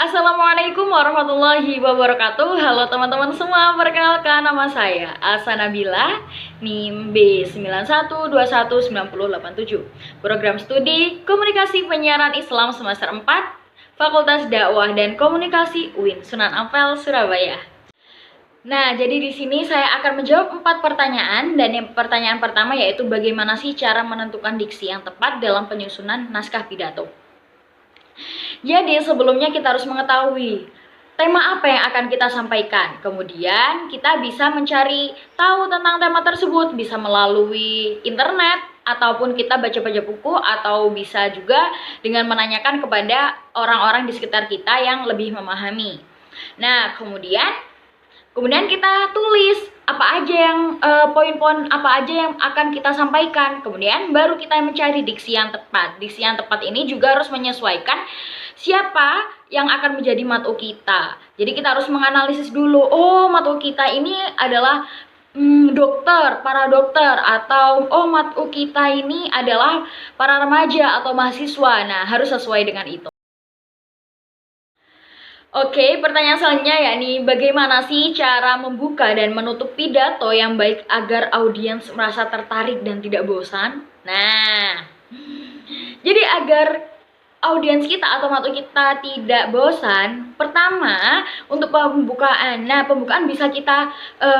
Assalamualaikum warahmatullahi wabarakatuh. Halo teman-teman semua, perkenalkan nama saya Asa Nabila, NIM B91219087. Program studi Komunikasi Penyiaran Islam semester 4, Fakultas Dakwah dan Komunikasi UIN Sunan Ampel, Surabaya. Nah, jadi di sini saya akan menjawab 4 pertanyaan, dan yang pertanyaan pertama yaitu bagaimana sih cara menentukan diksi yang tepat dalam penyusunan naskah pidato. Jadi sebelumnya kita harus mengetahui tema apa yang akan kita sampaikan. Kemudian kita bisa mencari tahu tentang tema tersebut, bisa melalui internet, ataupun kita baca-baca buku, atau bisa juga dengan menanyakan kepada orang-orang di sekitar kita yang lebih memahami. Nah, kemudian kita tulis apa aja yang poin-poin apa aja yang akan kita sampaikan. Kemudian baru kita mencari diksi yang tepat. Diksi yang tepat ini juga harus menyesuaikan siapa yang akan menjadi mat'u kita. Jadi kita harus menganalisis dulu, oh mat'u kita ini adalah dokter, para dokter, atau oh mat'u kita ini adalah para remaja atau mahasiswa. Nah, harus sesuai dengan itu. Oke, pertanyaan selanjutnya yakni bagaimana sih cara membuka dan menutup pidato yang baik agar audiens merasa tertarik dan tidak bosan? Nah, jadi agar audiens kita atau mat'u kita tidak bosan, pertama untuk pembukaan. Nah, pembukaan bisa kita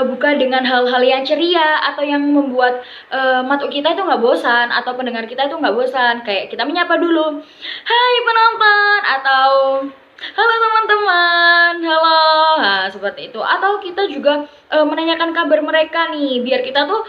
buka dengan hal-hal yang ceria atau yang membuat mat'u kita itu nggak bosan, atau pendengar kita itu nggak bosan. Kayak kita menyapa dulu, hai penonton, atau halo teman-teman, halo. Nah, seperti itu. Atau kita juga menanyakan kabar mereka nih, biar kita tuh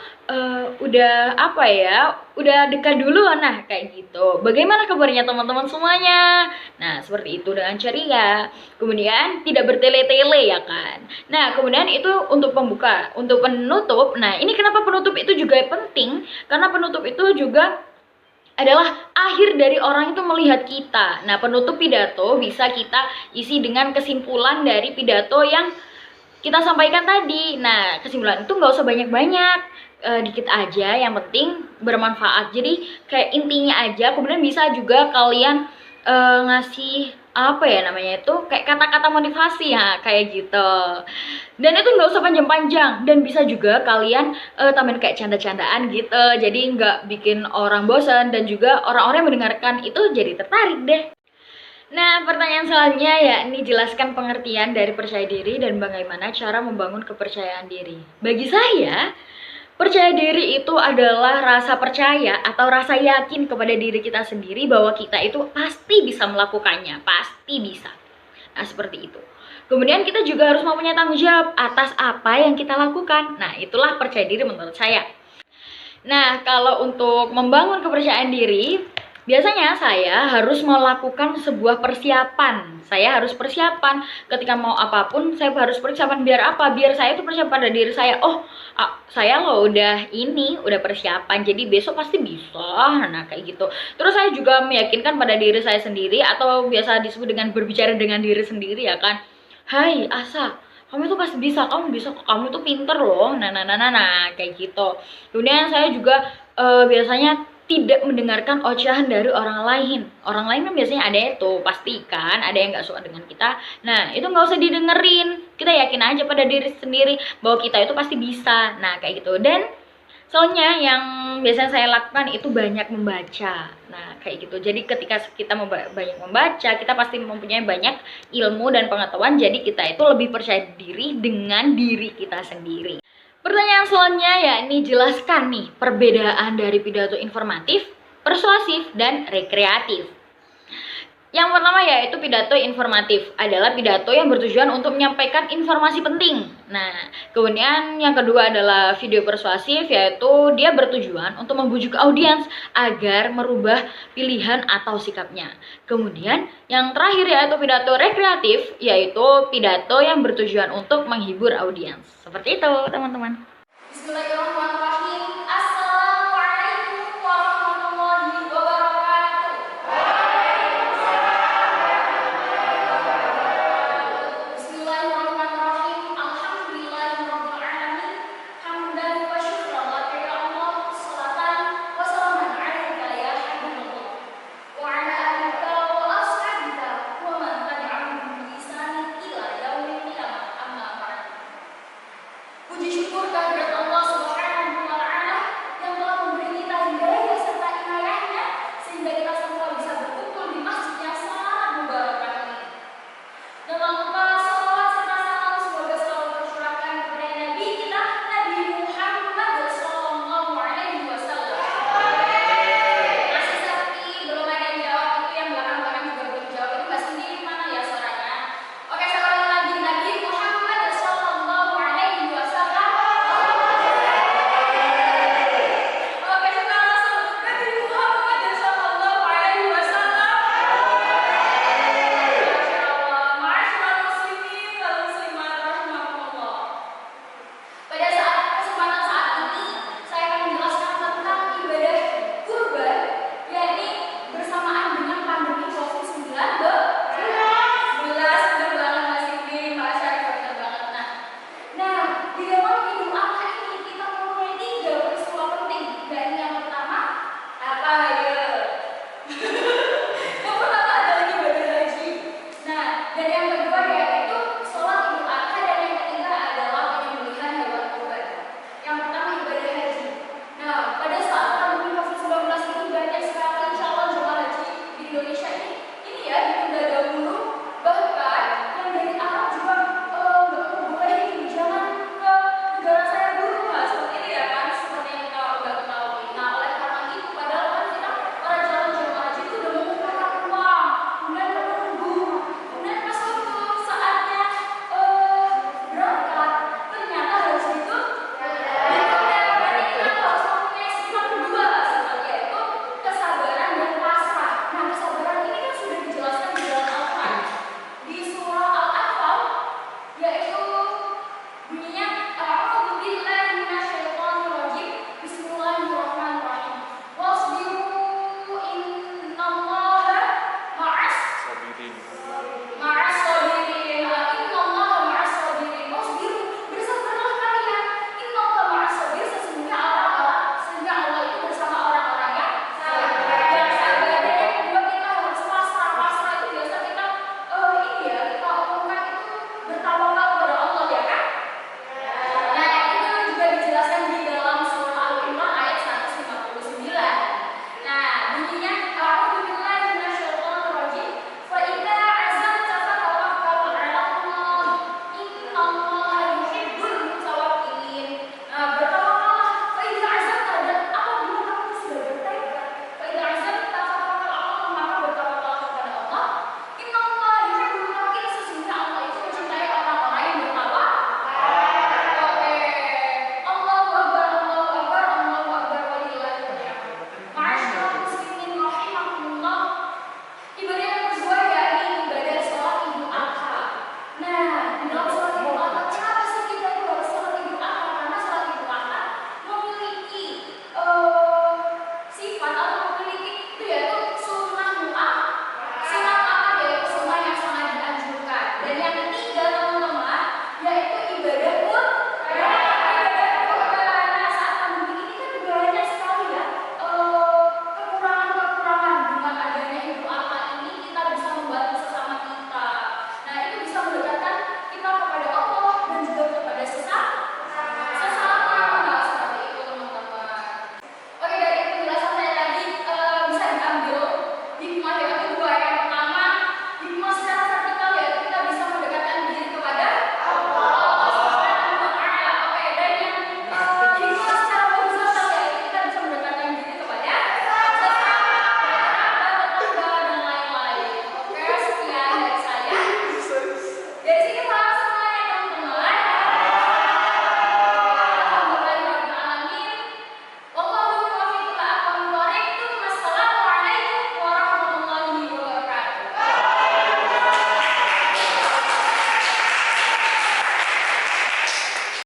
udah apa ya, udah dekat dulu. Nah, kayak gitu. Bagaimana kabarnya teman-teman semuanya? Nah, seperti itu dengan ceria. Kemudian tidak bertele-tele ya kan. Nah, kemudian itu untuk pembuka. Untuk penutup, nah ini kenapa penutup itu juga penting? Karena penutup itu juga adalah akhir dari orang itu melihat kita. Nah, penutup pidato bisa kita isi dengan kesimpulan dari pidato yang kita sampaikan tadi. Nah, kesimpulan itu nggak usah banyak-banyak, dikit aja, yang penting bermanfaat. Jadi kayak intinya aja. Kemudian bisa juga kalian ngasih apa ya namanya itu, kayak kata-kata motivasi ya, kayak gitu. Dan itu nggak usah panjang-panjang, dan bisa juga kalian tambahin kayak canda-candaan gitu, jadi nggak bikin orang bosan, dan juga orang-orang yang mendengarkan itu jadi tertarik deh. Nah, pertanyaan selanjutnya yakni jelaskan pengertian dari percaya diri dan bagaimana cara membangun kepercayaan diri. Bagi saya, percaya diri itu adalah rasa percaya atau rasa yakin kepada diri kita sendiri bahwa kita itu pasti bisa melakukannya, pasti bisa. Nah, seperti itu. Kemudian kita juga harus mempunyai tanggung jawab atas apa yang kita lakukan. Nah, itulah percaya diri menurut saya. Nah, kalau untuk membangun kepercayaan diri, biasanya saya harus melakukan sebuah persiapan. Saya harus persiapan ketika mau apapun, saya harus persiapan. Biar apa? Biar saya itu persiapan pada diri saya. Oh, saya loh udah persiapan, jadi besok pasti bisa. Nah, kayak gitu. Terus saya juga meyakinkan pada diri saya sendiri, atau biasa disebut dengan berbicara dengan diri sendiri ya kan. Hai Asa, kamu itu pasti bisa, kamu bisa, kamu tuh pinter loh. Nah, kayak gitu. Kemudian saya juga biasanya tidak mendengarkan ocehan dari orang lain. Orang lain kan biasanya ada itu, pasti kan ada yang nggak suka dengan kita. Nah, itu nggak usah didengerin. Kita yakin aja pada diri sendiri bahwa kita itu pasti bisa. Nah, kayak gitu. Dan soalnya yang biasanya saya lakukan itu banyak membaca. Nah, kayak gitu. Jadi ketika kita banyak membaca, kita pasti mempunyai banyak ilmu dan pengetahuan. Jadi kita itu lebih percaya diri dengan diri kita sendiri. Pertanyaan selanjutnya yakni jelaskan nih perbedaan dari pidato informatif, persuasif, dan rekreatif. Yang pertama yaitu pidato informatif, adalah pidato yang bertujuan untuk menyampaikan informasi penting. Nah, kemudian yang kedua adalah video persuasif, yaitu dia bertujuan untuk membujuk audiens agar merubah pilihan atau sikapnya. Kemudian yang terakhir yaitu pidato rekreatif, yaitu pidato yang bertujuan untuk menghibur audiens. Seperti itu, teman-teman.